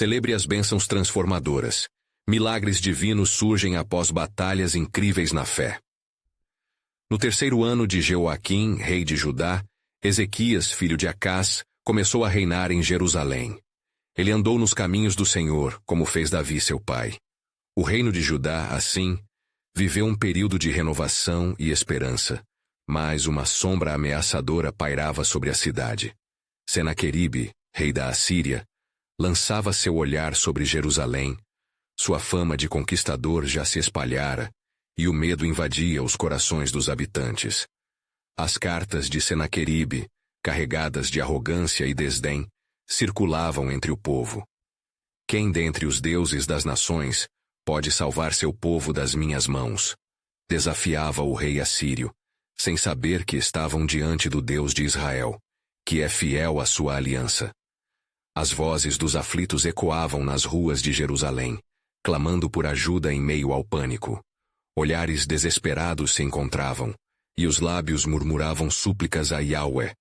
Celebre as bênçãos transformadoras. Milagres divinos surgem após batalhas incríveis na fé. No terceiro ano de Jeoaquim, rei de Judá, Ezequias, filho de Acás, começou a reinar em Jerusalém. Ele andou nos caminhos do Senhor, como fez Davi seu pai. O reino de Judá, assim, viveu um período de renovação e esperança, mas uma sombra ameaçadora pairava sobre a cidade. Senaqueribe, rei da Assíria, lançava seu olhar sobre Jerusalém. Sua fama de conquistador já se espalhara, e o medo invadia os corações dos habitantes. As cartas de Senaqueribe, carregadas de arrogância e desdém, circulavam entre o povo. Quem dentre os deuses das nações pode salvar seu povo das minhas mãos? Desafiava o rei assírio, sem saber que estavam diante do Deus de Israel, que é fiel à sua aliança. As vozes dos aflitos ecoavam nas ruas de Jerusalém, clamando por ajuda em meio ao pânico. Olhares desesperados se encontravam, e os lábios murmuravam súplicas a Yahweh,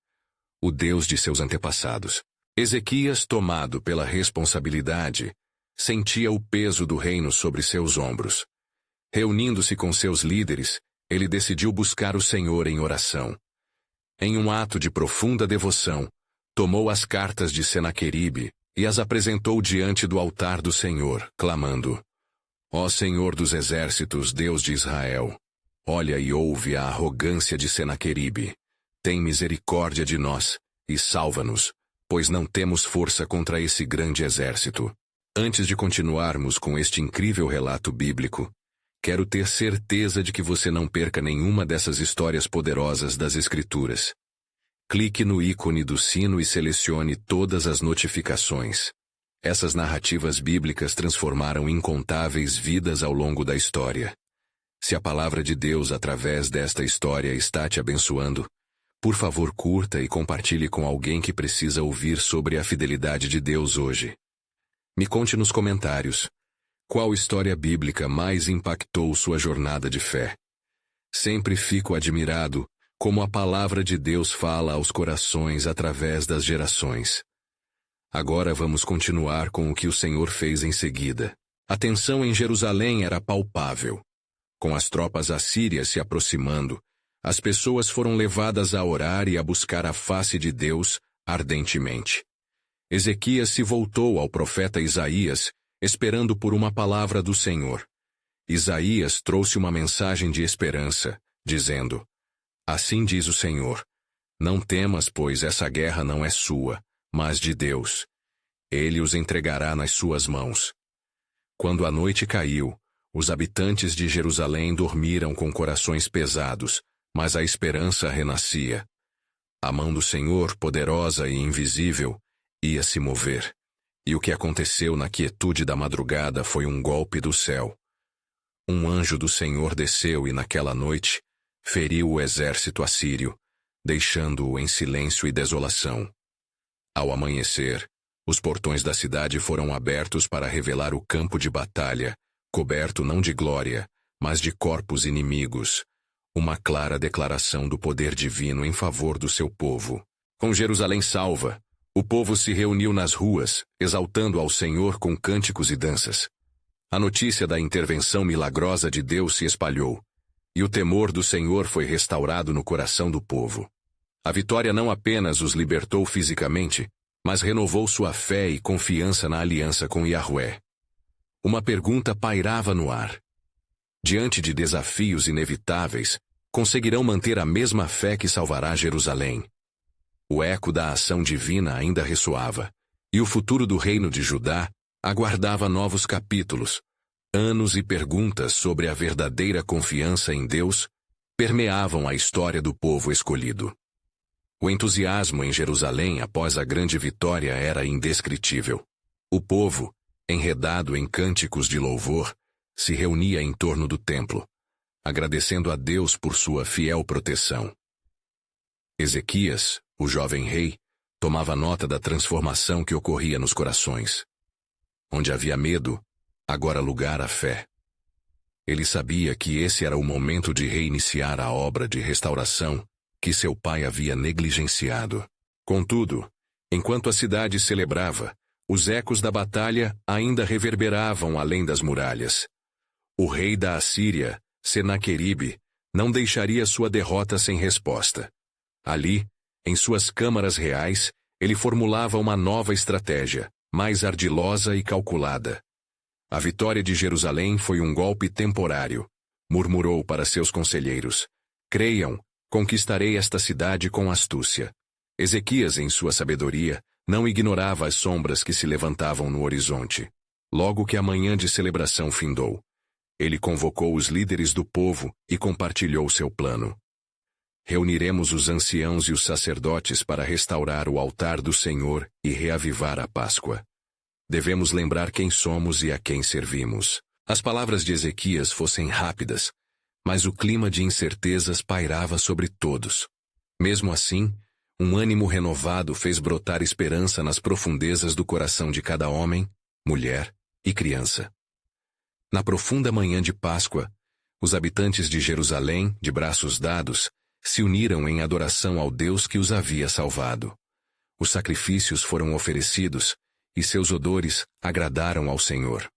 o Deus de seus antepassados. Ezequias, tomado pela responsabilidade, sentia o peso do reino sobre seus ombros. Reunindo-se com seus líderes, ele decidiu buscar o Senhor em oração. Em um ato de profunda devoção, tomou as cartas de Senaqueribe e as apresentou diante do altar do Senhor, clamando: Ó Senhor dos exércitos, Deus de Israel, olha e ouve a arrogância de Senaqueribe. Tem misericórdia de nós e salva-nos, pois não temos força contra esse grande exército. Antes de continuarmos com este incrível relato bíblico, quero ter certeza de que você não perca nenhuma dessas histórias poderosas das Escrituras. Clique no ícone do sino e selecione todas as notificações. Essas narrativas bíblicas transformaram incontáveis vidas ao longo da história. Se a palavra de Deus através desta história está te abençoando, por favor curta e compartilhe com alguém que precisa ouvir sobre a fidelidade de Deus hoje. Me conte nos comentários, qual história bíblica mais impactou sua jornada de fé? Sempre fico admirado como a palavra de Deus fala aos corações através das gerações. Agora vamos continuar com o que o Senhor fez em seguida. A tensão em Jerusalém era palpável. Com as tropas assírias se aproximando, as pessoas foram levadas a orar e a buscar a face de Deus ardentemente. Ezequias se voltou ao profeta Isaías, esperando por uma palavra do Senhor. Isaías trouxe uma mensagem de esperança, dizendo: Assim diz o Senhor, não temas, pois essa guerra não é sua, mas de Deus. Ele os entregará nas suas mãos. Quando a noite caiu, os habitantes de Jerusalém dormiram com corações pesados, mas a esperança renascia. A mão do Senhor, poderosa e invisível, ia se mover. E o que aconteceu na quietude da madrugada foi um golpe do céu. Um anjo do Senhor desceu e naquela noite feriu o exército assírio, deixando-o em silêncio e desolação. Ao amanhecer, os portões da cidade foram abertos para revelar o campo de batalha, coberto não de glória, mas de corpos inimigos, uma clara declaração do poder divino em favor do seu povo. Com Jerusalém salva, o povo se reuniu nas ruas, exaltando ao Senhor com cânticos e danças. A notícia da intervenção milagrosa de Deus se espalhou, e o temor do Senhor foi restaurado no coração do povo. A vitória não apenas os libertou fisicamente, mas renovou sua fé e confiança na aliança com Yahweh. Uma pergunta pairava no ar. Diante de desafios inevitáveis, conseguirão manter a mesma fé que salvará Jerusalém? O eco da ação divina ainda ressoava, e o futuro do reino de Judá aguardava novos capítulos. Anos e perguntas sobre a verdadeira confiança em Deus permeavam a história do povo escolhido. O entusiasmo em Jerusalém após a grande vitória era indescritível. O povo, enredado em cânticos de louvor, se reunia em torno do templo, agradecendo a Deus por sua fiel proteção. Ezequias, o jovem rei, tomava nota da transformação que ocorria nos corações. Onde havia medo, agora lugar à fé. Ele sabia que esse era o momento de reiniciar a obra de restauração que seu pai havia negligenciado. Contudo, enquanto a cidade celebrava, Os ecos da batalha ainda reverberavam além das muralhas. O rei da Assíria, Senaqueribe, não deixaria sua derrota sem resposta. Ali, em suas câmaras reais, ele formulava uma nova estratégia, mais ardilosa e calculada. A vitória de Jerusalém foi um golpe temporário, murmurou para seus conselheiros. Creiam, conquistarei esta cidade com astúcia. Ezequias, em sua sabedoria, não ignorava as sombras que se levantavam no horizonte. Logo que a manhã de celebração findou, ele convocou os líderes do povo e compartilhou seu plano. Reuniremos os anciãos e os sacerdotes para restaurar o altar do Senhor e reavivar a Páscoa. Devemos lembrar quem somos e a quem servimos. As palavras de Ezequias fossem rápidas, mas o clima de incertezas pairava sobre todos. Mesmo assim, um ânimo renovado fez brotar esperança nas profundezas do coração de cada homem, mulher e criança. Na profunda manhã de Páscoa, os habitantes de Jerusalém, de braços dados, se uniram em adoração ao Deus que os havia salvado. Os sacrifícios foram oferecidos, e seus odores agradaram ao Senhor.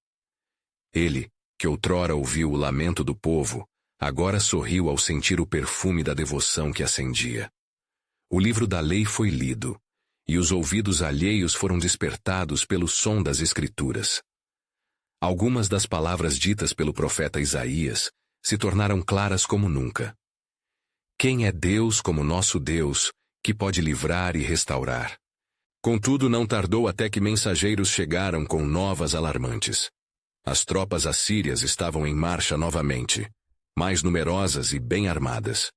Ele, que outrora ouviu o lamento do povo, agora sorriu ao sentir o perfume da devoção que acendia. O livro da lei foi lido, e os ouvidos alheios foram despertados pelo som das Escrituras. Algumas das palavras ditas pelo profeta Isaías se tornaram claras como nunca. Quem é Deus como nosso Deus, que pode livrar e restaurar? Contudo, não tardou até que mensageiros chegaram com novas alarmantes. As tropas assírias estavam em marcha novamente, mais numerosas e bem armadas.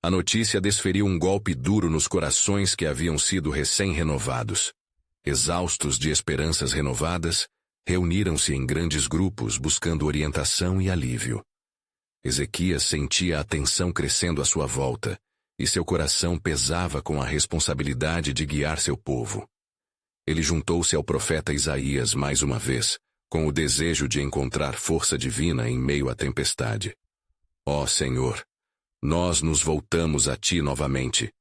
A notícia desferiu um golpe duro nos corações que haviam sido recém-renovados. Exaustos de esperanças renovadas, reuniram-se em grandes grupos buscando orientação e alívio. Ezequias sentia a tensão crescendo à sua volta, e seu coração pesava com a responsabilidade de guiar seu povo. Ele juntou-se ao profeta Isaías mais uma vez, com o desejo de encontrar força divina em meio à tempestade. Ó Senhor, nós nos voltamos a Ti novamente.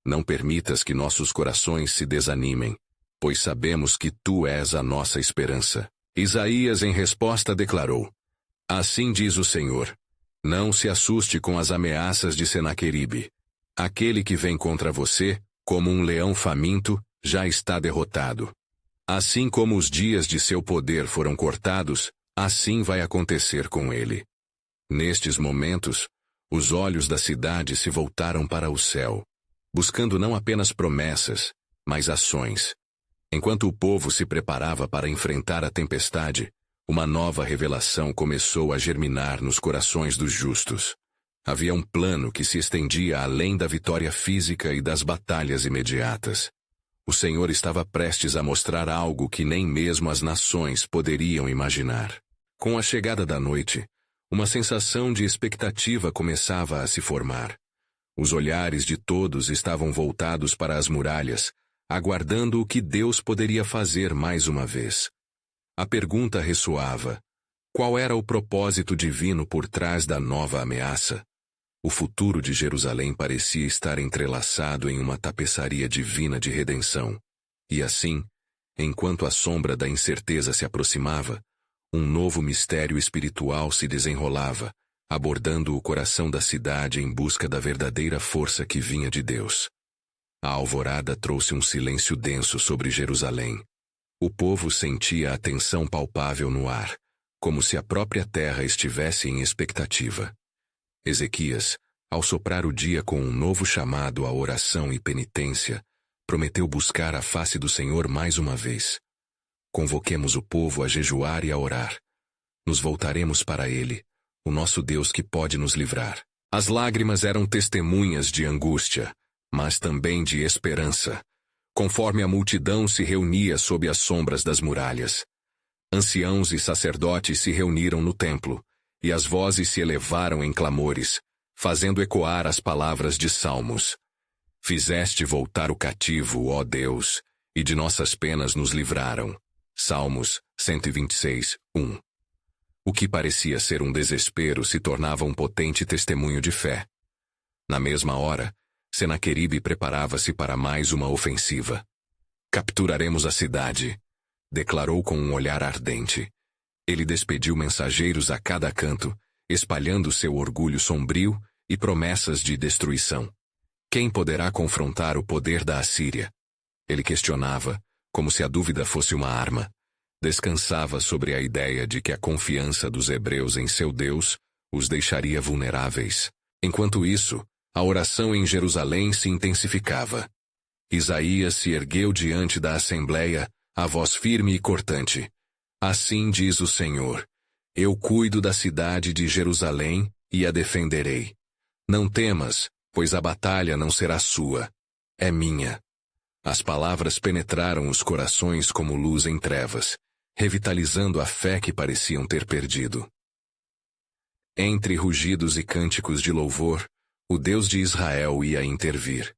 Não permitas que nossos corações se desanimem, pois sabemos que Tu és a nossa esperança. Isaías, em resposta, declarou: Assim diz o Senhor, não se assuste com as ameaças de Senaqueribe. Aquele que vem contra você, como um leão faminto, já está derrotado. Assim como os dias de seu poder foram cortados, assim vai acontecer com ele. Nestes momentos, os olhos da cidade se voltaram para o céu, buscando não apenas promessas, mas ações. Enquanto o povo se preparava para enfrentar a tempestade, uma nova revelação começou a germinar nos corações dos justos. Havia um plano que se estendia além da vitória física e das batalhas imediatas. O Senhor estava prestes a mostrar algo que nem mesmo as nações poderiam imaginar. Com a chegada da noite, uma sensação de expectativa começava a se formar. Os olhares de todos estavam voltados para as muralhas, aguardando o que Deus poderia fazer mais uma vez. A pergunta ressoava: qual era o propósito divino por trás da nova ameaça? O futuro de Jerusalém parecia estar entrelaçado em uma tapeçaria divina de redenção. E assim, enquanto a sombra da incerteza se aproximava, um novo mistério espiritual se desenrolava, abordando o coração da cidade em busca da verdadeira força que vinha de Deus. A alvorada trouxe um silêncio denso sobre Jerusalém. O povo sentia a tensão palpável no ar, como se a própria terra estivesse em expectativa. Ezequias, ao soprar o dia com um novo chamado à oração e penitência, prometeu buscar a face do Senhor mais uma vez. Convoquemos o povo a jejuar e a orar. Nos voltaremos para Ele, o nosso Deus que pode nos livrar. As lágrimas eram testemunhas de angústia, mas também de esperança, conforme a multidão se reunia sob as sombras das muralhas. Anciãos e sacerdotes se reuniram no templo, e as vozes se elevaram em clamores, fazendo ecoar as palavras de Salmos. Fizeste voltar o cativo, ó Deus, e de nossas penas nos livraram. Salmos 126, 1. O que parecia ser um desespero se tornava um potente testemunho de fé. Na mesma hora, Senaqueribe preparava-se para mais uma ofensiva. Capturaremos a cidade. declarou com um olhar ardente. Ele despediu mensageiros a cada canto, espalhando seu orgulho sombrio e promessas de destruição. Quem poderá confrontar o poder da Assíria? Ele questionava, como se a dúvida fosse uma arma. Descansava sobre a ideia de que a confiança dos hebreus em seu Deus os deixaria vulneráveis. Enquanto isso, a oração em Jerusalém se intensificava. Isaías se ergueu diante da assembleia, a voz firme e cortante. Assim diz o Senhor: eu cuido da cidade de Jerusalém e a defenderei. Não temas, pois a batalha não será sua. É minha. As palavras penetraram os corações como luz em trevas, revitalizando a fé que pareciam ter perdido. Entre rugidos e cânticos de louvor, o Deus de Israel ia intervir.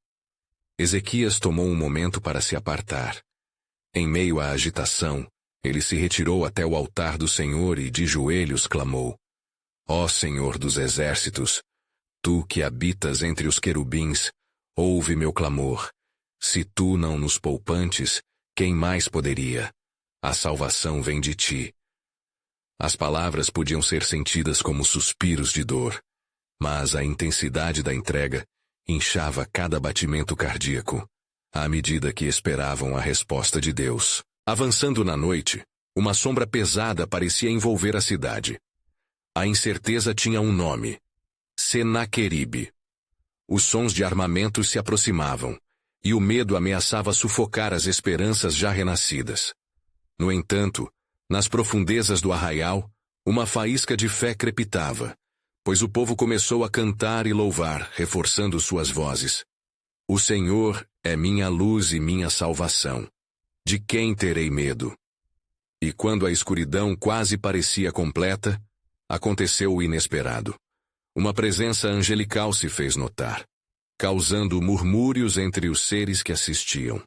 Ezequias tomou um momento para se apartar. Em meio à agitação, ele se retirou até o altar do Senhor e de joelhos clamou: ó Senhor dos exércitos, tu que habitas entre os querubins, ouve meu clamor. Se tu não nos poupantes, quem mais poderia? A salvação vem de ti. As palavras podiam ser sentidas como suspiros de dor, mas a intensidade da entrega inchava cada batimento cardíaco, à medida que esperavam a resposta de Deus. Avançando na noite, uma sombra pesada parecia envolver a cidade. A incerteza tinha um nome: Senaqueribe. Os sons de armamento se aproximavam, e o medo ameaçava sufocar as esperanças já renascidas. No entanto, nas profundezas do arraial, uma faísca de fé crepitava, pois o povo começou a cantar e louvar, reforçando suas vozes. O Senhor é minha luz e minha salvação. De quem terei medo? E quando a escuridão quase parecia completa, aconteceu o inesperado. Uma presença angelical se fez notar, causando murmúrios entre os seres que assistiam.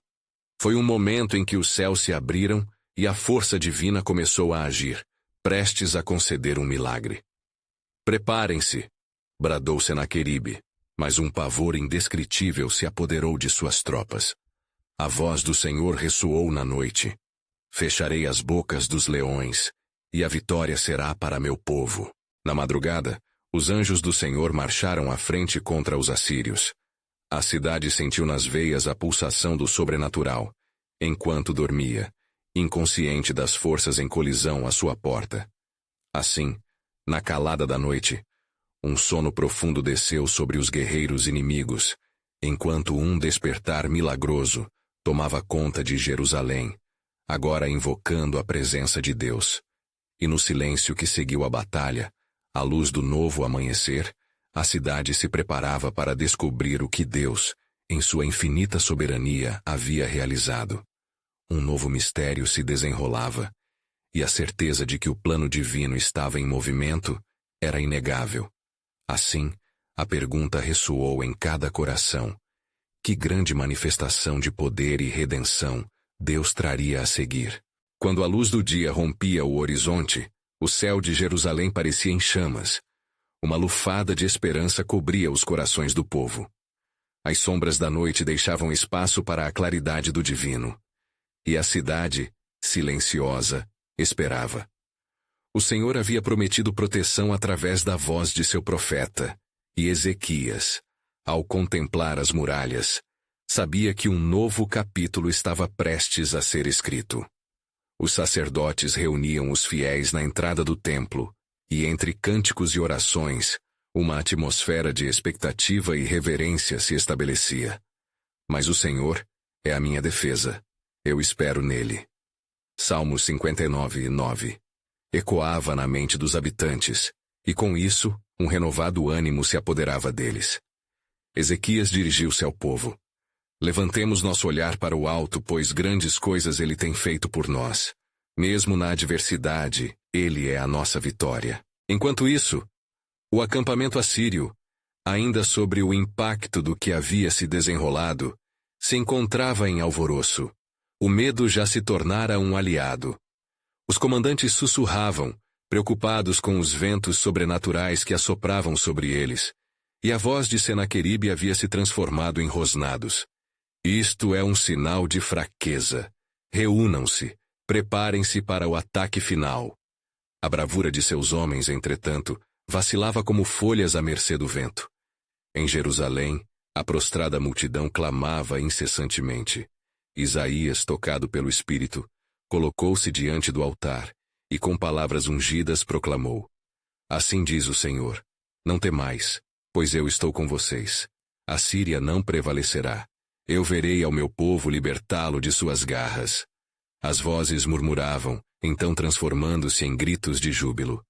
Foi um momento em que os céus se abriram e a força divina começou a agir, prestes a conceder um milagre. Preparem-se, bradou Senaqueribe, mas um pavor indescritível se apoderou de suas tropas. A voz do Senhor ressoou na noite. Fecharei as bocas dos leões, e a vitória será para meu povo. Na madrugada, os anjos do Senhor marcharam à frente contra os assírios. A cidade sentiu nas veias a pulsação do sobrenatural, enquanto dormia, inconsciente das forças em colisão à sua porta. Assim, na calada da noite, um sono profundo desceu sobre os guerreiros inimigos, enquanto um despertar milagroso tomava conta de Jerusalém, agora invocando a presença de Deus. E no silêncio que seguiu a batalha, à luz do novo amanhecer, a cidade se preparava para descobrir o que Deus, em sua infinita soberania, havia realizado. Um novo mistério se desenrolava, e a certeza de que o plano divino estava em movimento era inegável. Assim, a pergunta ressoou em cada coração: que grande manifestação de poder e redenção Deus traria a seguir? Quando a luz do dia rompia o horizonte, o céu de Jerusalém parecia em chamas. Uma lufada de esperança cobria os corações do povo. As sombras da noite deixavam espaço para a claridade do divino. E a cidade, silenciosa, esperava. O Senhor havia prometido proteção através da voz de seu profeta, e Ezequias, ao contemplar as muralhas, sabia que um novo capítulo estava prestes a ser escrito. Os sacerdotes reuniam os fiéis na entrada do templo, e entre cânticos e orações, uma atmosfera de expectativa e reverência se estabelecia. Mas o Senhor é a minha defesa. Eu espero nele. Salmos 59:9. Ecoava na mente dos habitantes, e com isso, um renovado ânimo se apoderava deles. Ezequias dirigiu-se ao povo. Levantemos nosso olhar para o alto, pois grandes coisas ele tem feito por nós. Mesmo na adversidade, ele é a nossa vitória. Enquanto isso, o acampamento assírio, ainda sobre o impacto do que havia se desenrolado, se encontrava em alvoroço. O medo já se tornara um aliado. Os comandantes sussurravam, preocupados com os ventos sobrenaturais que assopravam sobre eles, e a voz de Senaqueribe havia se transformado em rosnados. Isto é um sinal de fraqueza. Reúnam-se, Preparem-se para o ataque final. A bravura de seus homens, entretanto, vacilava como folhas à mercê do vento. Em Jerusalém, a prostrada multidão clamava incessantemente. Isaías, tocado pelo Espírito, colocou-se diante do altar e com palavras ungidas proclamou: Assim diz o Senhor, não temais, pois eu estou com vocês. A Síria não prevalecerá. Eu verei ao meu povo libertá-lo de suas garras. As vozes murmuravam, então transformando-se em gritos de júbilo.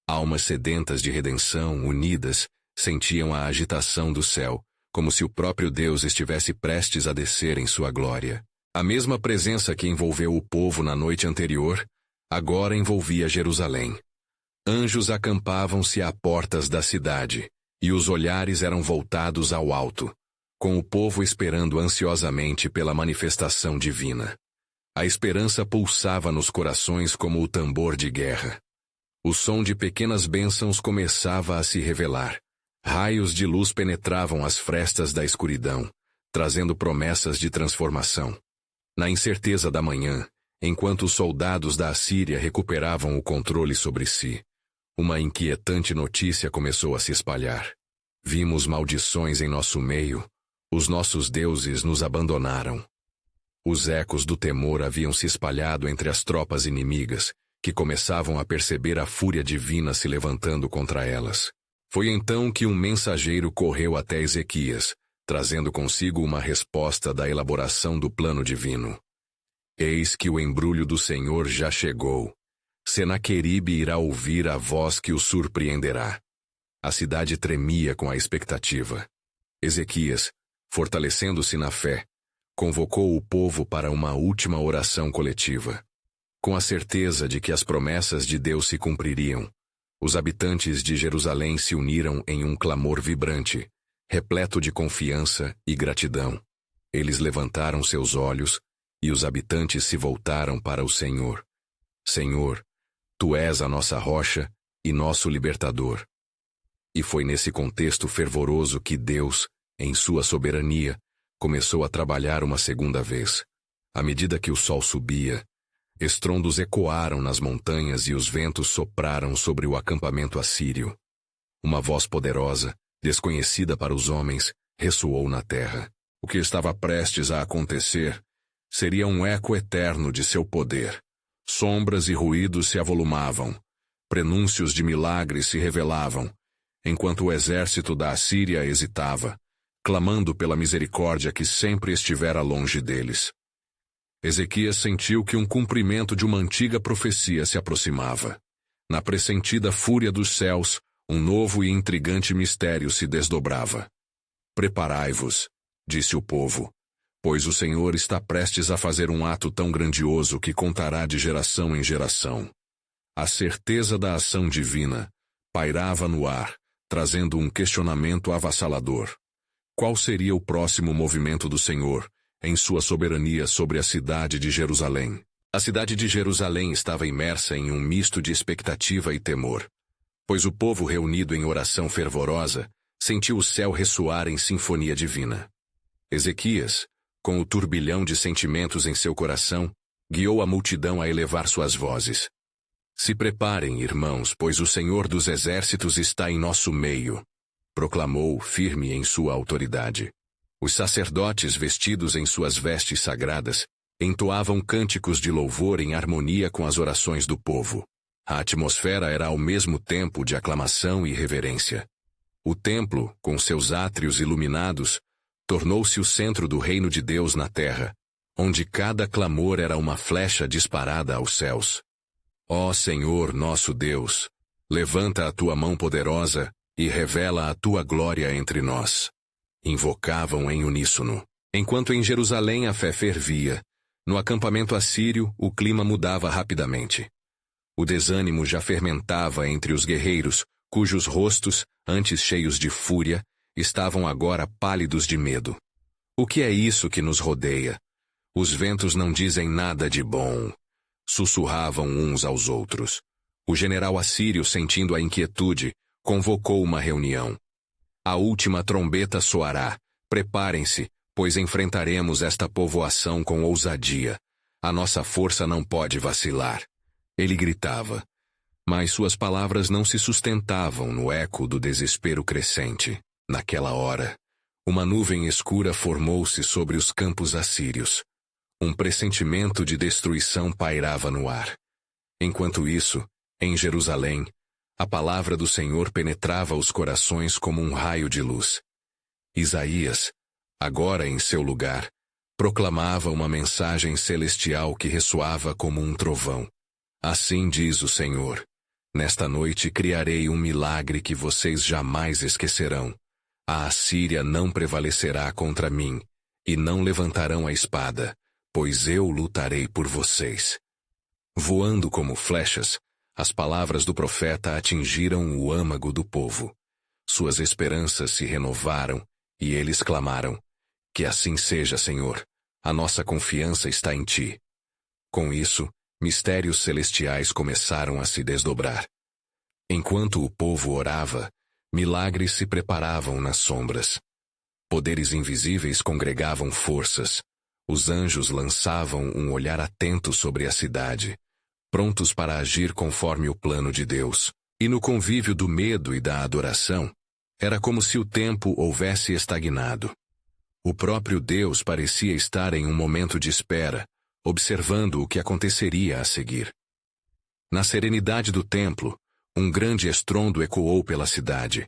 Almas sedentas de redenção, unidas, sentiam a agitação do céu, como se o próprio Deus estivesse prestes a descer em sua glória. A mesma presença que envolveu o povo na noite anterior, agora envolvia Jerusalém. Anjos acampavam-se à portas da cidade, e os olhares eram voltados ao alto, com o povo esperando ansiosamente pela manifestação divina. A esperança pulsava nos corações como o tambor de guerra. O som de pequenas bênçãos começava a se revelar. Raios de luz penetravam as frestas da escuridão, trazendo promessas de transformação. Na incerteza da manhã, enquanto os soldados da Assíria recuperavam o controle sobre si, uma inquietante notícia começou a se espalhar. Vimos maldições em nosso meio, os nossos deuses nos abandonaram. Os ecos do temor haviam se espalhado entre as tropas inimigas, que começavam a perceber a fúria divina se levantando contra elas. Foi então que um mensageiro correu até Ezequias, trazendo consigo uma resposta da elaboração do plano divino. Eis que o embrulho do Senhor já chegou. Senaqueribe irá ouvir a voz que o surpreenderá. A cidade tremia com a expectativa. Ezequias, fortalecendo-se na fé, convocou o povo para uma última oração coletiva. Com a certeza de que as promessas de Deus se cumpririam, os habitantes de Jerusalém se uniram em um clamor vibrante, repleto de confiança e gratidão. Eles levantaram seus olhos e os habitantes se voltaram para o Senhor. Senhor, Tu és a nossa rocha e nosso libertador. E foi nesse contexto fervoroso que Deus, em sua soberania, começou a trabalhar uma segunda vez. À medida que o sol subia, estrondos ecoaram nas montanhas e os ventos sopraram sobre o acampamento assírio. Uma voz poderosa, desconhecida para os homens, ressoou na terra. O que estava prestes a acontecer seria um eco eterno de seu poder. Sombras e ruídos se avolumavam. Prenúncios de milagres se revelavam, enquanto o exército da Assíria hesitava, clamando pela misericórdia que sempre estivera longe deles. Ezequias sentiu que um cumprimento de uma antiga profecia se aproximava. Na pressentida fúria dos céus, um novo e intrigante mistério se desdobrava. Preparai-vos, disse o povo, pois o Senhor está prestes a fazer um ato tão grandioso que contará de geração em geração. A certeza da ação divina pairava no ar, trazendo um questionamento avassalador. Qual seria o próximo movimento do Senhor, em sua soberania sobre a cidade de Jerusalém? A cidade de Jerusalém estava imersa em um misto de expectativa e temor, pois o povo reunido em oração fervorosa sentiu o céu ressoar em sinfonia divina. Ezequias, com o turbilhão de sentimentos em seu coração, guiou a multidão a elevar suas vozes. Se preparem, irmãos, pois o Senhor dos Exércitos está em nosso meio, proclamou, firme em sua autoridade. Os sacerdotes, vestidos em suas vestes sagradas, entoavam cânticos de louvor em harmonia com as orações do povo. A atmosfera era ao mesmo tempo de aclamação e reverência. O templo, com seus átrios iluminados, tornou-se o centro do reino de Deus na terra, onde cada clamor era uma flecha disparada aos céus. Ó Senhor nosso Deus, levanta a tua mão poderosa e revela a tua glória entre nós. Invocavam em uníssono. Enquanto em Jerusalém a fé fervia, no acampamento assírio o clima mudava rapidamente. O desânimo já fermentava entre os guerreiros, cujos rostos, antes cheios de fúria, estavam agora pálidos de medo. O que é isso que nos rodeia? Os ventos não dizem nada de bom. Sussurravam uns aos outros. O general assírio, sentindo a inquietude, convocou uma reunião. A última trombeta soará. Preparem-se, pois enfrentaremos esta povoação com ousadia. A nossa força não pode vacilar. Ele gritava, mas suas palavras não se sustentavam no eco do desespero crescente. Naquela hora, uma nuvem escura formou-se sobre os campos assírios. Um pressentimento de destruição pairava no ar. Enquanto isso, em Jerusalém, a palavra do Senhor penetrava os corações como um raio de luz. Isaías, agora em seu lugar, proclamava uma mensagem celestial que ressoava como um trovão. Assim diz o Senhor: nesta noite criarei um milagre que vocês jamais esquecerão. A Assíria não prevalecerá contra mim, e não levantarão a espada, pois eu lutarei por vocês. Voando como flechas, as palavras do profeta atingiram o âmago do povo. Suas esperanças se renovaram, e eles clamaram: que assim seja, Senhor, a nossa confiança está em Ti. Com isso, mistérios celestiais começaram a se desdobrar. Enquanto o povo orava, milagres se preparavam nas sombras. Poderes invisíveis congregavam forças. Os anjos lançavam um olhar atento sobre a cidade, prontos para agir conforme o plano de Deus. E no convívio do medo e da adoração, era como se o tempo houvesse estagnado. O próprio Deus parecia estar em um momento de espera, observando o que aconteceria a seguir. Na serenidade do templo, um grande estrondo ecoou pela cidade,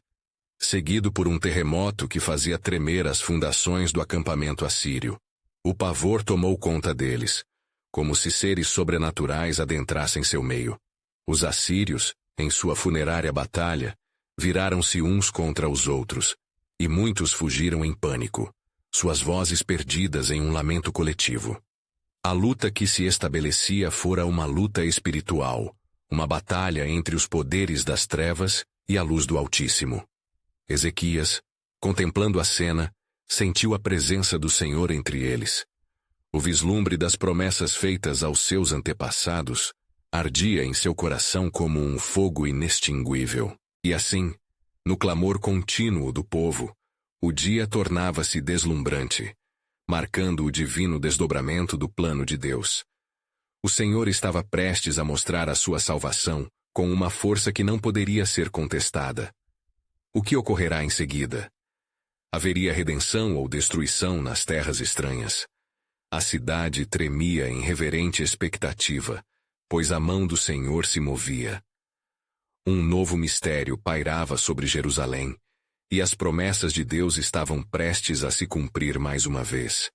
seguido por um terremoto que fazia tremer as fundações do acampamento assírio. O pavor tomou conta deles, como se seres sobrenaturais adentrassem seu meio. Os assírios, em sua funerária batalha, viraram-se uns contra os outros, e muitos fugiram em pânico, suas vozes perdidas em um lamento coletivo. A luta que se estabelecia fora uma luta espiritual, uma batalha entre os poderes das trevas e a luz do Altíssimo. Ezequias, contemplando a cena, sentiu a presença do Senhor entre eles. O vislumbre das promessas feitas aos seus antepassados ardia em seu coração como um fogo inextinguível. E assim, no clamor contínuo do povo, o dia tornava-se deslumbrante, marcando o divino desdobramento do plano de Deus. O Senhor estava prestes a mostrar a sua salvação com uma força que não poderia ser contestada. O que ocorrerá em seguida? Haveria redenção ou destruição nas terras estranhas? A cidade tremia em reverente expectativa, pois a mão do Senhor se movia. Um novo mistério pairava sobre Jerusalém, e as promessas de Deus estavam prestes a se cumprir mais uma vez.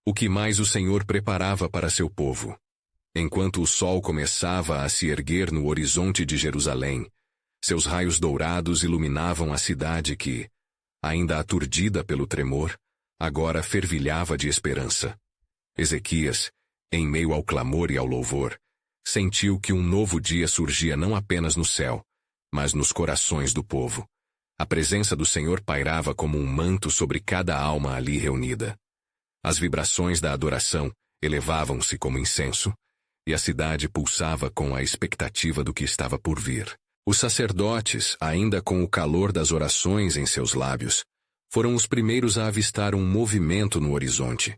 O que mais o Senhor preparava para seu povo? Enquanto o sol começava a se erguer no horizonte de Jerusalém, seus raios dourados iluminavam a cidade que, ainda aturdida pelo tremor, agora fervilhava de esperança. Ezequias, em meio ao clamor e ao louvor, sentiu que um novo dia surgia não apenas no céu, mas nos corações do povo. A presença do Senhor pairava como um manto sobre cada alma ali reunida. As vibrações da adoração elevavam-se como incenso, e a cidade pulsava com a expectativa do que estava por vir. Os sacerdotes, ainda com o calor das orações em seus lábios, foram os primeiros a avistar um movimento no horizonte.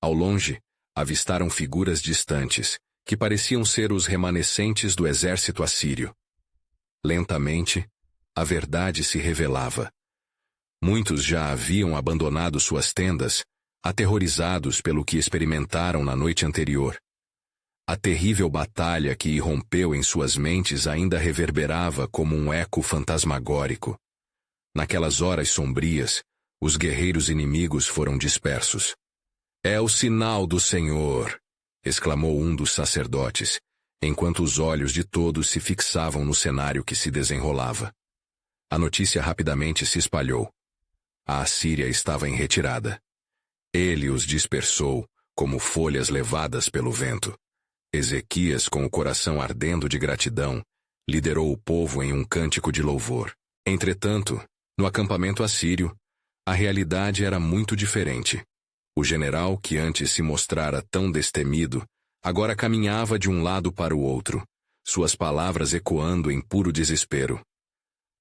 Ao longe, avistaram figuras distantes, que pareciam ser os remanescentes do exército assírio. Lentamente, a verdade se revelava. Muitos já haviam abandonado suas tendas, aterrorizados pelo que experimentaram na noite anterior. A terrível batalha que irrompeu em suas mentes ainda reverberava como um eco fantasmagórico. Naquelas horas sombrias, os guerreiros inimigos foram dispersos. "É o sinal do Senhor!" exclamou um dos sacerdotes, enquanto os olhos de todos se fixavam no cenário que se desenrolava. A notícia rapidamente se espalhou. A Assíria estava em retirada. Ele os dispersou, como folhas levadas pelo vento. Ezequias, com o coração ardendo de gratidão, liderou o povo em um cântico de louvor. Entretanto, no acampamento assírio, a realidade era muito diferente. O general, que antes se mostrara tão destemido, agora caminhava de um lado para o outro, suas palavras ecoando em puro desespero.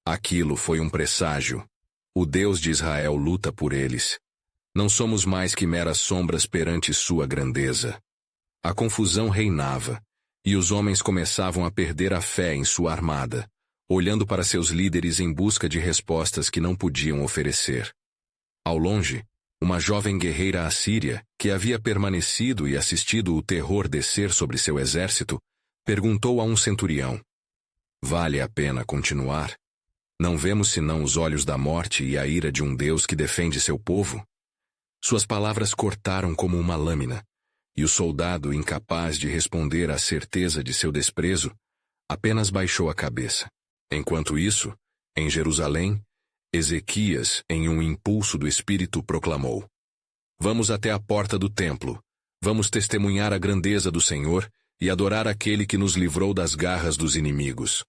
Aquilo foi um presságio. O Deus de Israel luta por eles. Não somos mais que meras sombras perante sua grandeza. A confusão reinava, e os homens começavam a perder a fé em sua armada, olhando para seus líderes em busca de respostas que não podiam oferecer. Ao longe, uma jovem guerreira assíria, que havia permanecido e assistido o terror descer sobre seu exército, perguntou a um centurião: "Vale a pena continuar? Não vemos senão os olhos da morte e a ira de um Deus que defende seu povo?" Suas palavras cortaram como uma lâmina, e o soldado, incapaz de responder à certeza de seu desprezo, apenas baixou a cabeça. Enquanto isso, em Jerusalém, Ezequias, em um impulso do Espírito, proclamou: "Vamos até a porta do templo, vamos testemunhar a grandeza do Senhor e adorar aquele que nos livrou das garras dos inimigos."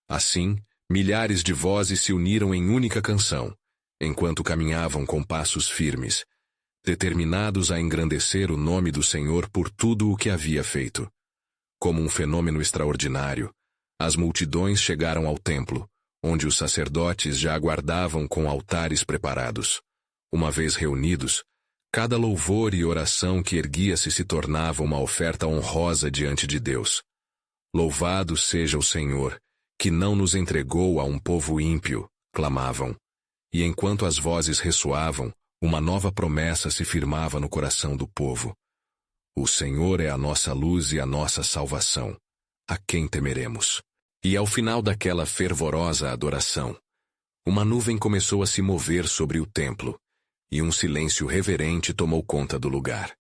Assim, milhares de vozes se uniram em única canção, enquanto caminhavam com passos firmes, determinados a engrandecer o nome do Senhor por tudo o que havia feito. Como um fenômeno extraordinário, as multidões chegaram ao templo, onde os sacerdotes já aguardavam com altares preparados. Uma vez reunidos, cada louvor e oração que erguia-se se tornava uma oferta honrosa diante de Deus. "Louvado seja o Senhor, que não nos entregou a um povo ímpio", clamavam. E enquanto as vozes ressoavam, uma nova promessa se firmava no coração do povo: "O Senhor é a nossa luz e a nossa salvação. A quem temeremos?" E ao final daquela fervorosa adoração, uma nuvem começou a se mover sobre o templo, e um silêncio reverente tomou conta do lugar.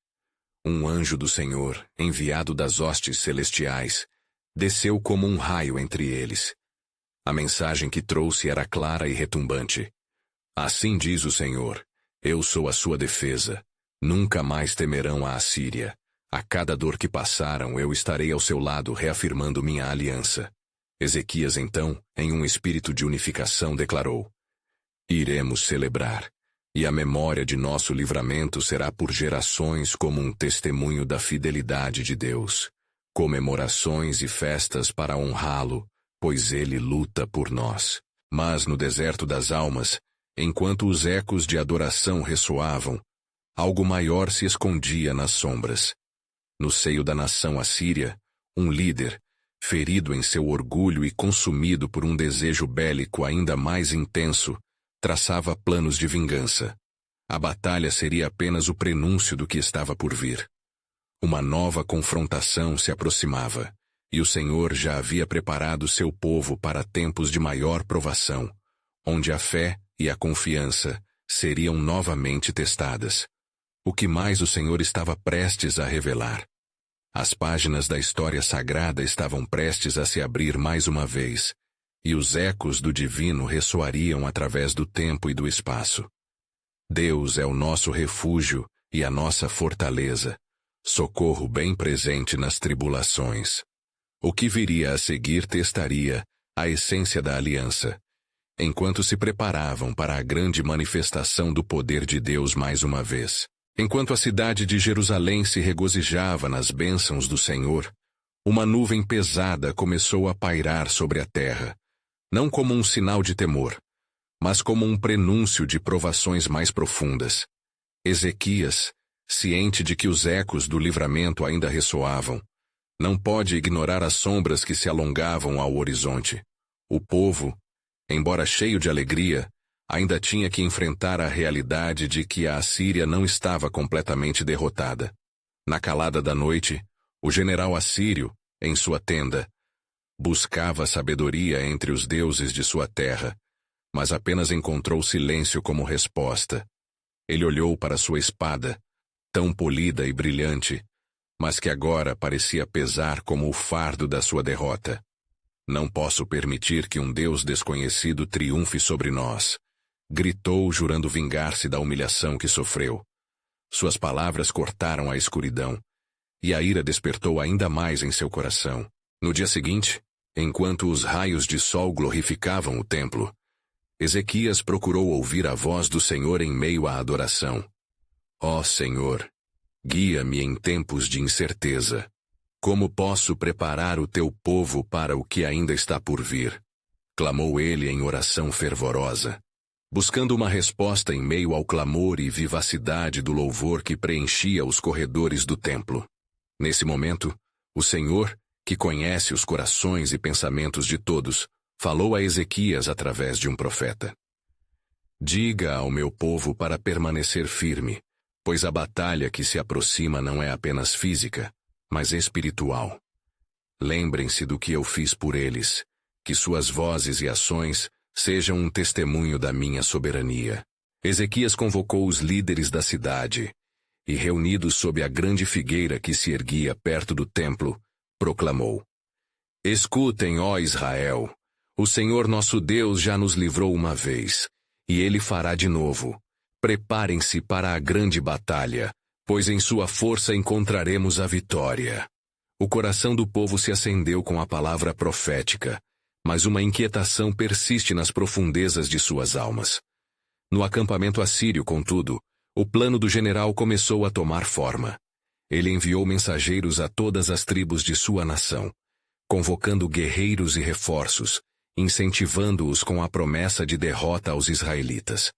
Um anjo do Senhor, enviado das hostes celestiais, desceu como um raio entre eles. A mensagem que trouxe era clara e retumbante: "Assim diz o Senhor, eu sou a sua defesa. Nunca mais temerão a Assíria. A cada dor que passaram, eu estarei ao seu lado reafirmando minha aliança." Ezequias, então, em um espírito de unificação, declarou: "Iremos celebrar, e a memória de nosso livramento será por gerações como um testemunho da fidelidade de Deus. Comemorações e festas para honrá-lo, pois ele luta por nós." Mas no deserto das almas, enquanto os ecos de adoração ressoavam, algo maior se escondia nas sombras. No seio da nação assíria, um líder, ferido em seu orgulho e consumido por um desejo bélico ainda mais intenso, traçava planos de vingança. A batalha seria apenas o prenúncio do que estava por vir. Uma nova confrontação se aproximava, e o Senhor já havia preparado seu povo para tempos de maior provação, onde a fé e a confiança seriam novamente testadas. O que mais o Senhor estava prestes a revelar? As páginas da história sagrada estavam prestes a se abrir mais uma vez, e os ecos do divino ressoariam através do tempo e do espaço. Deus é o nosso refúgio e a nossa fortaleza, socorro bem presente nas tribulações. O que viria a seguir testaria a essência da aliança, enquanto se preparavam para a grande manifestação do poder de Deus mais uma vez. Enquanto a cidade de Jerusalém se regozijava nas bênçãos do Senhor, uma nuvem pesada começou a pairar sobre a terra, não como um sinal de temor, mas como um prenúncio de provações mais profundas. Ezequias, ciente de que os ecos do livramento ainda ressoavam, não pode ignorar as sombras que se alongavam ao horizonte. O povo, embora cheio de alegria, ainda tinha que enfrentar a realidade de que a Assíria não estava completamente derrotada. Na calada da noite, o general assírio, em sua tenda, buscava sabedoria entre os deuses de sua terra, mas apenas encontrou silêncio como resposta. Ele olhou para sua espada, tão polida e brilhante, mas que agora parecia pesar como o fardo da sua derrota. "Não posso permitir que um Deus desconhecido triunfe sobre nós", gritou, jurando vingar-se da humilhação que sofreu. Suas palavras cortaram a escuridão, e a ira despertou ainda mais em seu coração. No dia seguinte, enquanto os raios de sol glorificavam o templo, Ezequias procurou ouvir a voz do Senhor em meio à adoração. "Ó Senhor, guia-me em tempos de incerteza. Como posso preparar o teu povo para o que ainda está por vir?" clamou ele em oração fervorosa, buscando uma resposta em meio ao clamor e vivacidade do louvor que preenchia os corredores do templo. Nesse momento, o Senhor, que conhece os corações e pensamentos de todos, falou a Ezequias através de um profeta. Diga ao meu povo para permanecer firme, pois a batalha que se aproxima não é apenas física, mas espiritual. Lembrem-se do que eu fiz por eles, que suas vozes e ações sejam um testemunho da minha soberania. Ezequias convocou os líderes da cidade, e reunidos sob a grande figueira que se erguia perto do templo, proclamou: Escutem, ó Israel, o Senhor nosso Deus já nos livrou uma vez, e Ele fará de novo. Preparem-se para a grande batalha, pois em sua força encontraremos a vitória. O coração do povo se acendeu com a palavra profética, mas uma inquietação persiste nas profundezas de suas almas. No acampamento assírio, contudo, o plano do general começou a tomar forma. Ele enviou mensageiros a todas as tribos de sua nação, convocando guerreiros e reforços, incentivando-os com a promessa de derrota aos israelitas.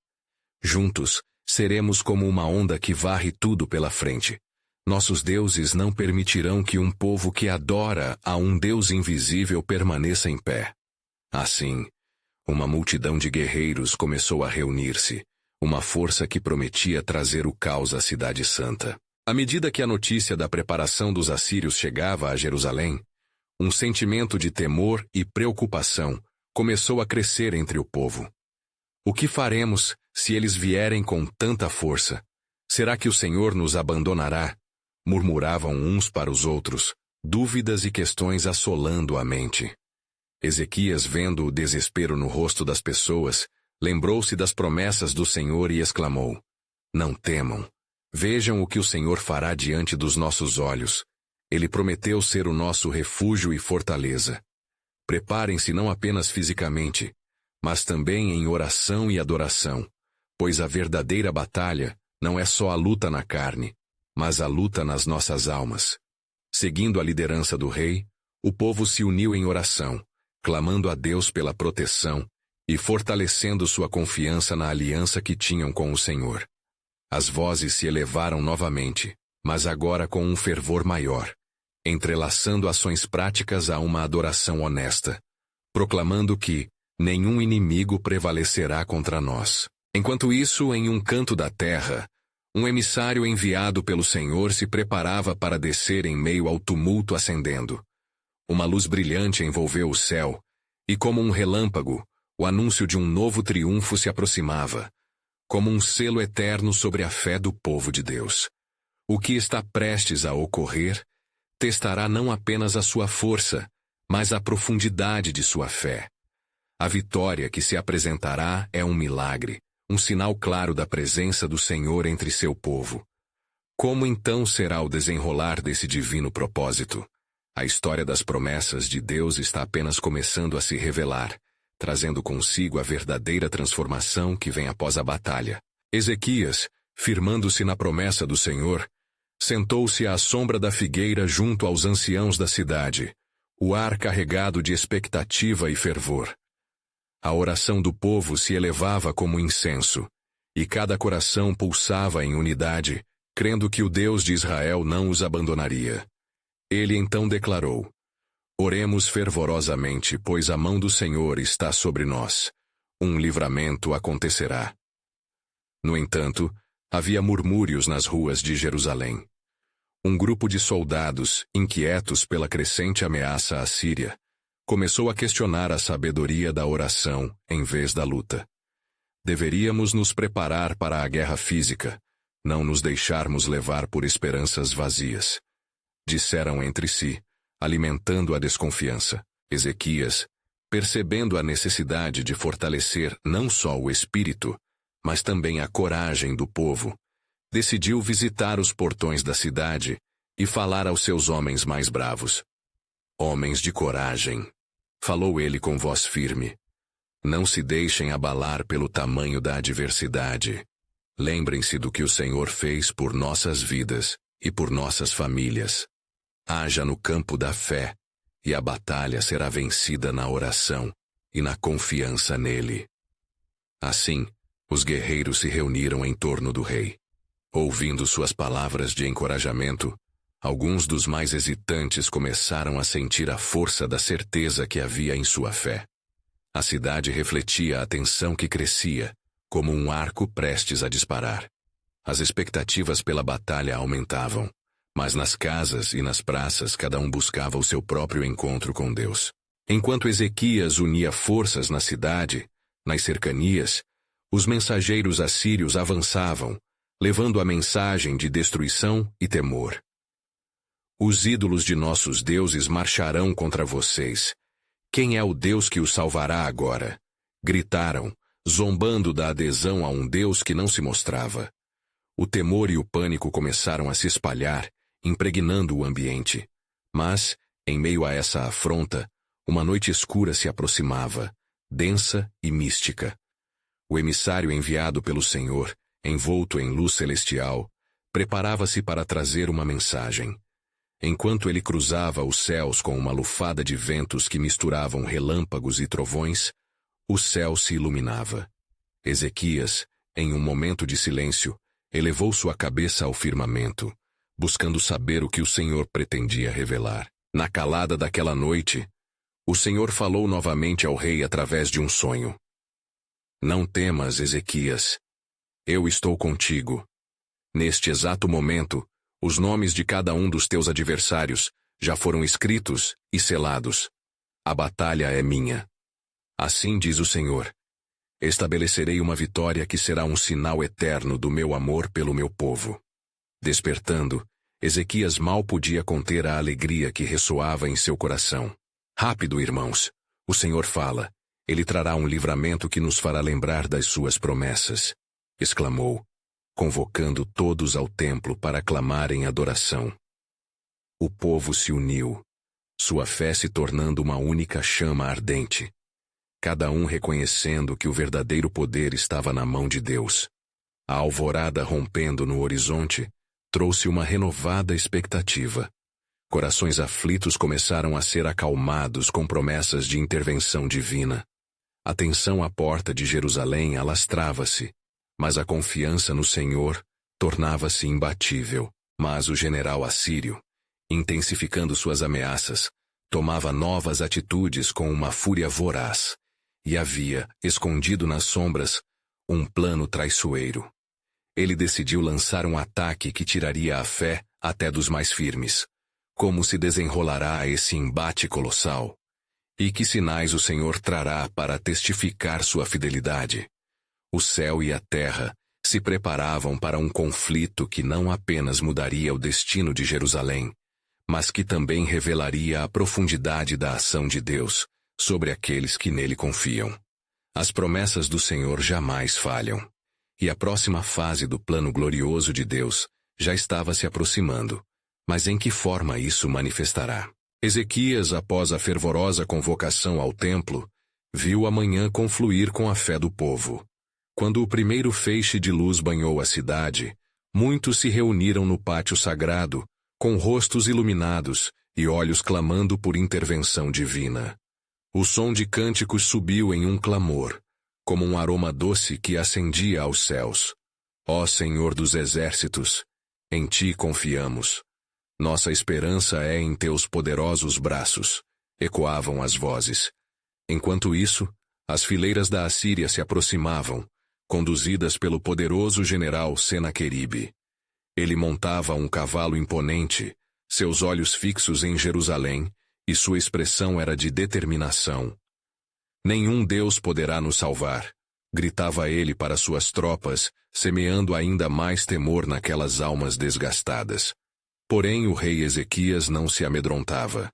Juntos, seremos como uma onda que varre tudo pela frente. Nossos deuses não permitirão que um povo que adora a um Deus invisível permaneça em pé. Assim, uma multidão de guerreiros começou a reunir-se, uma força que prometia trazer o caos à Cidade Santa. À medida que a notícia da preparação dos assírios chegava a Jerusalém, um sentimento de temor e preocupação começou a crescer entre o povo. O que faremos se eles vierem com tanta força? Será que o Senhor nos abandonará? Murmuravam uns para os outros, dúvidas e questões assolando a mente. Ezequias, vendo o desespero no rosto das pessoas, lembrou-se das promessas do Senhor e exclamou: Não temam. Vejam o que o Senhor fará diante dos nossos olhos. Ele prometeu ser o nosso refúgio e fortaleza. Preparem-se não apenas fisicamente, mas também em oração e adoração, pois a verdadeira batalha não é só a luta na carne, mas a luta nas nossas almas. Seguindo a liderança do rei, o povo se uniu em oração, clamando a Deus pela proteção e fortalecendo sua confiança na aliança que tinham com o Senhor. As vozes se elevaram novamente, mas agora com um fervor maior, entrelaçando ações práticas a uma adoração honesta, proclamando que nenhum inimigo prevalecerá contra nós. Enquanto isso, em um canto da terra, um emissário enviado pelo Senhor se preparava para descer em meio ao tumulto ascendendo. Uma luz brilhante envolveu o céu, e como um relâmpago, o anúncio de um novo triunfo se aproximava, como um selo eterno sobre a fé do povo de Deus. O que está prestes a ocorrer testará não apenas a sua força, mas a profundidade de sua fé. A vitória que se apresentará é um milagre, um sinal claro da presença do Senhor entre seu povo. Como então será o desenrolar desse divino propósito? A história das promessas de Deus está apenas começando a se revelar, trazendo consigo a verdadeira transformação que vem após a batalha. Ezequias, firmando-se na promessa do Senhor, sentou-se à sombra da figueira junto aos anciãos da cidade, o ar carregado de expectativa e fervor. A oração do povo se elevava como incenso, e cada coração pulsava em unidade, crendo que o Deus de Israel não os abandonaria. Ele então declarou: Oremos fervorosamente, pois a mão do Senhor está sobre nós. Um livramento acontecerá. No entanto, havia murmúrios nas ruas de Jerusalém. Um grupo de soldados, inquietos pela crescente ameaça à Síria, começou a questionar a sabedoria da oração em vez da luta. Deveríamos nos preparar para a guerra física, não nos deixarmos levar por esperanças vazias. Disseram entre si, alimentando a desconfiança. Ezequias, percebendo a necessidade de fortalecer não só o espírito, mas também a coragem do povo, decidiu visitar os portões da cidade e falar aos seus homens mais bravos. Homens de coragem, falou ele com voz firme. Não se deixem abalar pelo tamanho da adversidade. Lembrem-se do que o Senhor fez por nossas vidas e por nossas famílias. Haja no campo da fé, e a batalha será vencida na oração e na confiança nele. Assim, os guerreiros se reuniram em torno do rei. Ouvindo suas palavras de encorajamento, Alguns dos mais hesitantes começaram a sentir a força da certeza que havia em sua fé. A cidade refletia a tensão que crescia, como um arco prestes a disparar. As expectativas pela batalha aumentavam, mas nas casas e nas praças cada um buscava o seu próprio encontro com Deus. Enquanto Ezequias unia forças na cidade, nas cercanias, os mensageiros assírios avançavam, levando a mensagem de destruição e temor. Os ídolos de nossos deuses marcharão contra vocês. Quem é o Deus que os salvará agora? Gritaram, zombando da adesão a um Deus que não se mostrava. O temor e o pânico começaram a se espalhar, impregnando o ambiente. Mas, em meio a essa afronta, uma noite escura se aproximava, densa e mística. O emissário enviado pelo Senhor, envolto em luz celestial, preparava-se para trazer uma mensagem. Enquanto ele cruzava os céus com uma lufada de ventos que misturavam relâmpagos e trovões, o céu se iluminava. Ezequias, em um momento de silêncio, elevou sua cabeça ao firmamento, buscando saber o que o Senhor pretendia revelar. Na calada daquela noite, o Senhor falou novamente ao rei através de um sonho. Não temas, Ezequias. Eu estou contigo. Neste exato momento, os nomes de cada um dos teus adversários já foram escritos e selados. A batalha é minha. Assim diz o Senhor. Estabelecerei uma vitória que será um sinal eterno do meu amor pelo meu povo. Despertando, Ezequias mal podia conter a alegria que ressoava em seu coração. Rápido, irmãos. O Senhor fala. Ele trará um livramento que nos fará lembrar das suas promessas. Exclamou, convocando todos ao templo para clamarem adoração. O povo se uniu, sua fé se tornando uma única chama ardente. Cada um reconhecendo que o verdadeiro poder estava na mão de Deus. A alvorada rompendo no horizonte trouxe uma renovada expectativa. Corações aflitos começaram a ser acalmados com promessas de intervenção divina. A tensão à porta de Jerusalém alastrava-se, mas a confiança no Senhor tornava-se imbatível. Mas o general assírio, intensificando suas ameaças, tomava novas atitudes com uma fúria voraz. E havia, escondido nas sombras, um plano traiçoeiro. Ele decidiu lançar um ataque que tiraria a fé até dos mais firmes. Como se desenrolará esse embate colossal? E que sinais o Senhor trará para testificar sua fidelidade? O céu e a terra se preparavam para um conflito que não apenas mudaria o destino de Jerusalém, mas que também revelaria a profundidade da ação de Deus sobre aqueles que nele confiam. As promessas do Senhor jamais falham, e a próxima fase do plano glorioso de Deus já estava se aproximando. Mas em que forma isso manifestará? Ezequias, após a fervorosa convocação ao templo, viu a manhã confluir com a fé do povo. Quando o primeiro feixe de luz banhou a cidade, muitos se reuniram no pátio sagrado, com rostos iluminados e olhos clamando por intervenção divina. O som de cânticos subiu em um clamor, como um aroma doce que ascendia aos céus. Ó Senhor dos exércitos, em ti confiamos. Nossa esperança é em teus poderosos braços, ecoavam as vozes. Enquanto isso, as fileiras da Assíria se aproximavam, conduzidas pelo poderoso general Senaqueribe. Ele montava um cavalo imponente, seus olhos fixos em Jerusalém, e sua expressão era de determinação. Nenhum Deus poderá nos salvar, gritava ele para suas tropas, semeando ainda mais temor naquelas almas desgastadas. Porém o rei Ezequias não se amedrontava.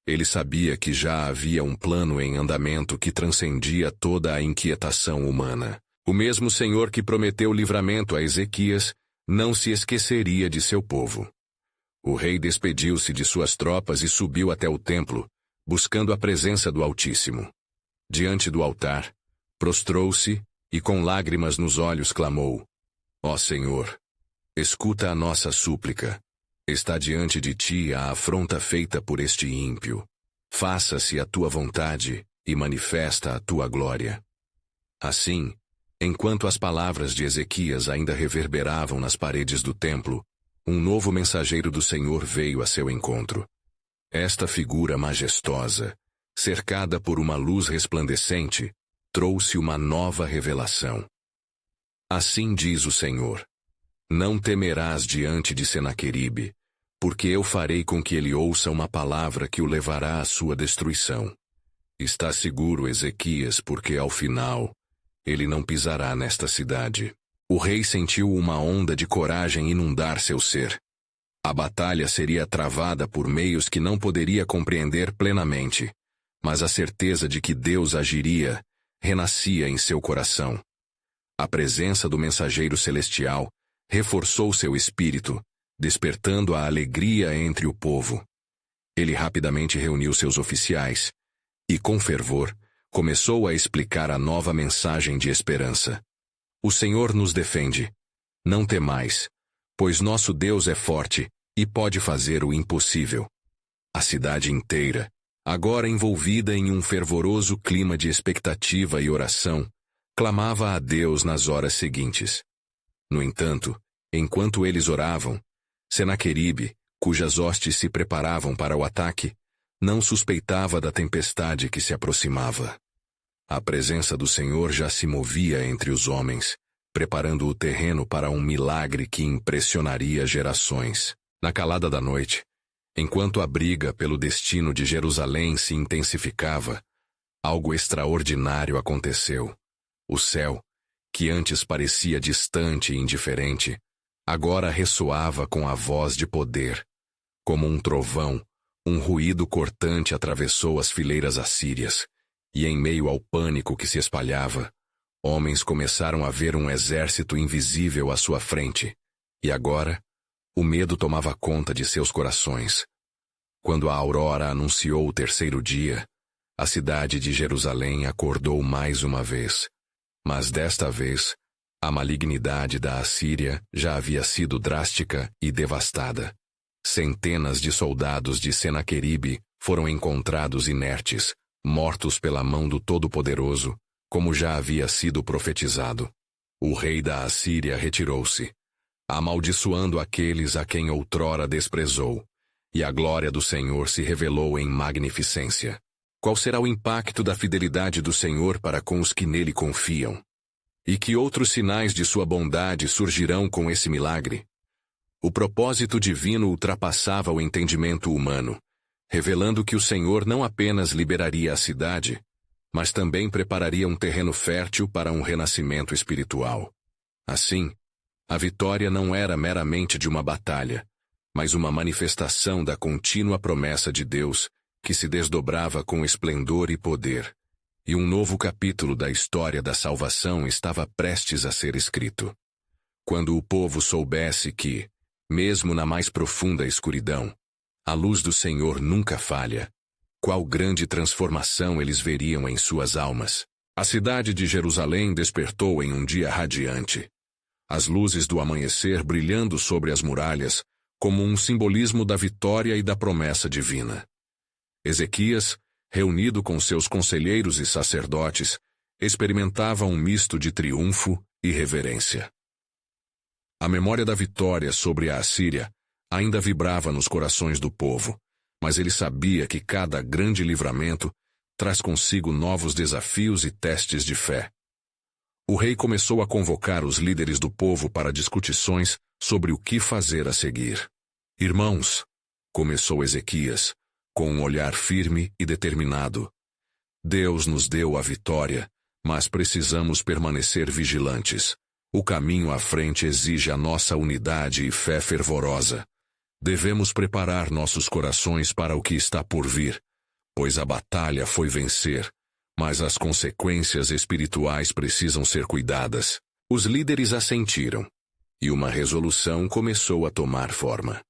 Ele sabia que já havia um plano em andamento que transcendia toda a inquietação humana. O mesmo Senhor que prometeu livramento a Ezequias não se esqueceria de seu povo. O rei despediu-se de suas tropas e subiu até o templo, buscando a presença do Altíssimo. Diante do altar, prostrou-se e com lágrimas nos olhos clamou: Ó Senhor, escuta a nossa súplica. Está diante de ti a afronta feita por este ímpio. Faça-se a tua vontade e manifesta a tua glória. Assim, enquanto as palavras de Ezequias ainda reverberavam nas paredes do templo, um novo mensageiro do Senhor veio a seu encontro. Esta figura majestosa, cercada por uma luz resplandecente, trouxe uma nova revelação. Assim diz o Senhor: não temerás diante de Senaqueribe, porque eu farei com que ele ouça uma palavra que o levará à sua destruição. Está seguro, Ezequias, porque ao final, ele não pisará nesta cidade. O rei sentiu uma onda de coragem inundar seu ser. A batalha seria travada por meios que não poderia compreender plenamente, mas a certeza de que Deus agiria renascia em seu coração. A presença do mensageiro celestial reforçou seu espírito, despertando a alegria entre o povo. Ele rapidamente reuniu seus oficiais e, com fervor, começou a explicar a nova mensagem de esperança. O Senhor nos defende. Não temais, pois nosso Deus é forte e pode fazer o impossível. A cidade inteira, agora envolvida em um fervoroso clima de expectativa e oração, clamava a Deus nas horas seguintes. No entanto, enquanto eles oravam, Senaqueribe, cujas hostes se preparavam para o ataque, não suspeitava da tempestade que se aproximava. A presença do Senhor já se movia entre os homens, preparando o terreno para um milagre que impressionaria gerações. Na calada da noite, enquanto a briga pelo destino de Jerusalém se intensificava, algo extraordinário aconteceu. O céu, que antes parecia distante e indiferente, agora ressoava com a voz de poder. Como um trovão, um ruído cortante atravessou as fileiras assírias, e em meio ao pânico que se espalhava, homens começaram a ver um exército invisível à sua frente, e agora, o medo tomava conta de seus corações. Quando a aurora anunciou o terceiro dia, a cidade de Jerusalém acordou mais uma vez. Mas desta vez, a malignidade da Assíria já havia sido drástica e devastada. Centenas de soldados de Senaqueribe foram encontrados inertes, mortos pela mão do Todo-Poderoso, como já havia sido profetizado. O rei da Assíria retirou-se, amaldiçoando aqueles a quem outrora desprezou, e a glória do Senhor se revelou em magnificência. Qual será o impacto da fidelidade do Senhor para com os que nele confiam? E que outros sinais de sua bondade surgirão com esse milagre? O propósito divino ultrapassava o entendimento humano, revelando que o Senhor não apenas liberaria a cidade, mas também prepararia um terreno fértil para um renascimento espiritual. Assim, a vitória não era meramente de uma batalha, mas uma manifestação da contínua promessa de Deus, que se desdobrava com esplendor e poder, e um novo capítulo da história da salvação estava prestes a ser escrito. Quando o povo soubesse que, mesmo na mais profunda escuridão, a luz do Senhor nunca falha, qual grande transformação eles veriam em suas almas. A cidade de Jerusalém despertou em um dia radiante. As luzes do amanhecer brilhando sobre as muralhas, como um simbolismo da vitória e da promessa divina. Ezequias, reunido com seus conselheiros e sacerdotes, experimentava um misto de triunfo e reverência. A memória da vitória sobre a Assíria ainda vibrava nos corações do povo, mas ele sabia que cada grande livramento traz consigo novos desafios e testes de fé. O rei começou a convocar os líderes do povo para discussões sobre o que fazer a seguir. Irmãos, começou Ezequias, com um olhar firme e determinado. Deus nos deu a vitória, mas precisamos permanecer vigilantes. O caminho à frente exige a nossa unidade e fé fervorosa. Devemos preparar nossos corações para o que está por vir, pois a batalha foi vencer, mas as consequências espirituais precisam ser cuidadas. Os líderes assentiram, e uma resolução começou a tomar forma.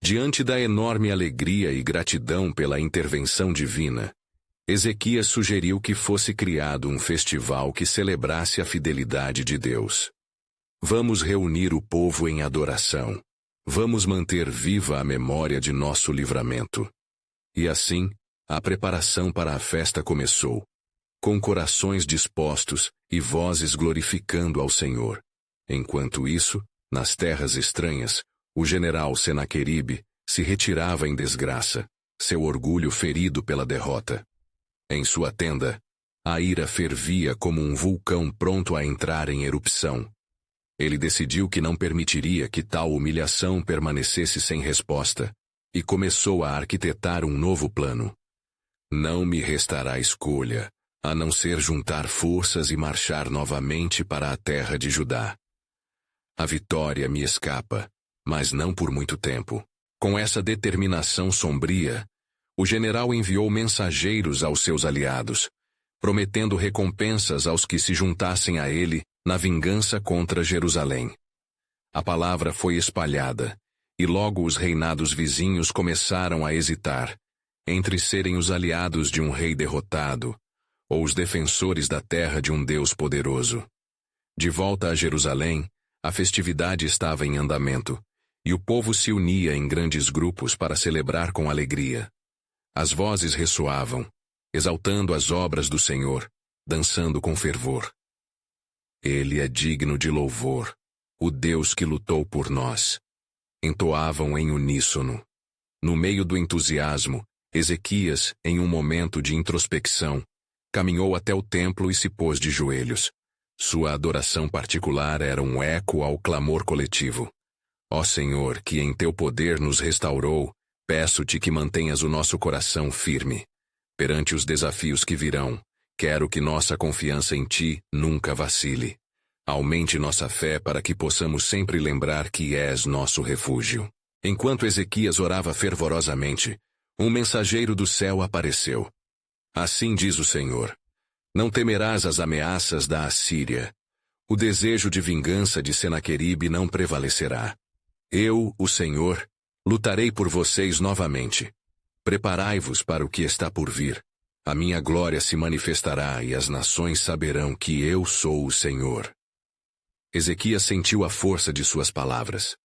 Diante da enorme alegria e gratidão pela intervenção divina, Ezequias sugeriu que fosse criado um festival que celebrasse a fidelidade de Deus. Vamos reunir o povo em adoração. Vamos manter viva a memória de nosso livramento. E assim, a preparação para a festa começou, com corações dispostos e vozes glorificando ao Senhor. Enquanto isso, nas terras estranhas, O general Senaqueribe se retirava em desgraça, seu orgulho ferido pela derrota. Em sua tenda, a ira fervia como um vulcão pronto a entrar em erupção. Ele decidiu que não permitiria que tal humilhação permanecesse sem resposta, e começou a arquitetar um novo plano. Não me restará escolha, a não ser juntar forças e marchar novamente para a terra de Judá. A vitória me escapa, mas não por muito tempo. Com essa determinação sombria, o general enviou mensageiros aos seus aliados, prometendo recompensas aos que se juntassem a ele na vingança contra Jerusalém. A palavra foi espalhada, e logo os reinados vizinhos começaram a hesitar entre serem os aliados de um rei derrotado ou os defensores da terra de um Deus poderoso. De volta a Jerusalém, a festividade estava em andamento, e o povo se unia em grandes grupos para celebrar com alegria. As vozes ressoavam, exaltando as obras do Senhor, dançando com fervor. Ele é digno de louvor, o Deus que lutou por nós. Entoavam em uníssono. No meio do entusiasmo, Ezequias, em um momento de introspecção, caminhou até o templo e se pôs de joelhos. Sua adoração particular era um eco ao clamor coletivo. Ó Senhor, que em teu poder nos restaurou, peço-te que mantenhas o nosso coração firme. Perante os desafios que virão, quero que nossa confiança em ti nunca vacile. Aumente nossa fé para que possamos sempre lembrar que és nosso refúgio. Enquanto Ezequias orava fervorosamente, um mensageiro do céu apareceu. Assim diz o Senhor: não temerás as ameaças da Assíria. O desejo de vingança de Senaqueribe não prevalecerá. Eu, o Senhor, lutarei por vocês novamente. Preparai-vos para o que está por vir. A minha glória se manifestará e as nações saberão que eu sou o Senhor. Ezequias sentiu a força de suas palavras.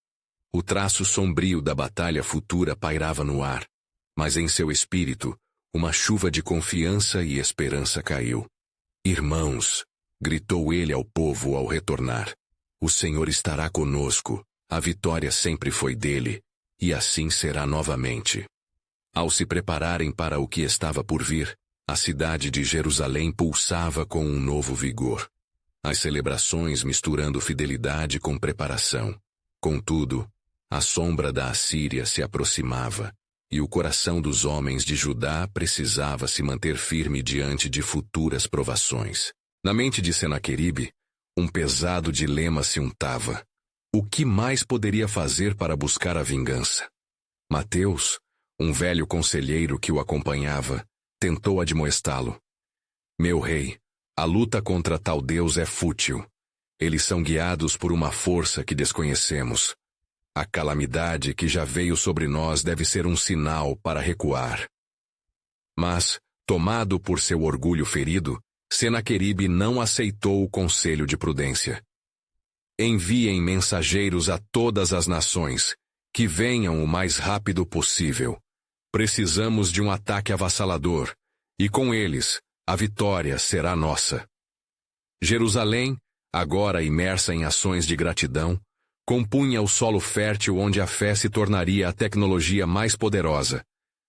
O traço sombrio da batalha futura pairava no ar, mas em seu espírito, uma chuva de confiança e esperança caiu. Irmãos, gritou ele ao povo ao retornar, o Senhor estará conosco, a vitória sempre foi dele, e assim será novamente. Ao se prepararem para o que estava por vir, a cidade de Jerusalém pulsava com um novo vigor. As celebrações misturando fidelidade com preparação. Contudo, a sombra da Assíria se aproximava, e o coração dos homens de Judá precisava se manter firme diante de futuras provações. Na mente de Senaqueribe, um pesado dilema se untava. O que mais poderia fazer para buscar a vingança? Mateus, um velho conselheiro que o acompanhava, tentou admoestá-lo. Meu rei, a luta contra tal Deus é fútil. Eles são guiados por uma força que desconhecemos. A calamidade que já veio sobre nós deve ser um sinal para recuar. Mas, tomado por seu orgulho ferido, Senaqueribe não aceitou o conselho de prudência. Enviem mensageiros a todas as nações, que venham o mais rápido possível. Precisamos de um ataque avassalador, e com eles, a vitória será nossa. Jerusalém, agora imersa em ações de gratidão, compunha o solo fértil onde a fé se tornaria a tecnologia mais poderosa,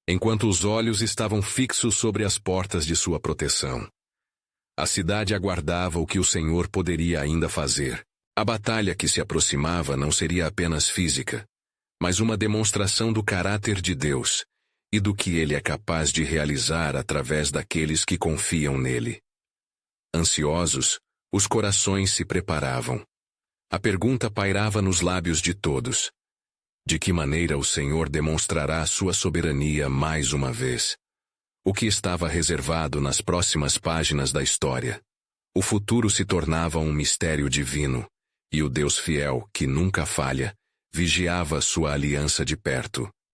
enquanto os olhos estavam fixos sobre as portas de sua proteção. A cidade aguardava o que o Senhor poderia ainda fazer. A batalha que se aproximava não seria apenas física, mas uma demonstração do caráter de Deus e do que Ele é capaz de realizar através daqueles que confiam nele. Ansiosos, os corações se preparavam. A pergunta pairava nos lábios de todos. De que maneira o Senhor demonstrará sua soberania mais uma vez? O que estava reservado nas próximas páginas da história? O futuro se tornava um mistério divino, e o Deus fiel, que nunca falha, vigiava sua aliança de perto.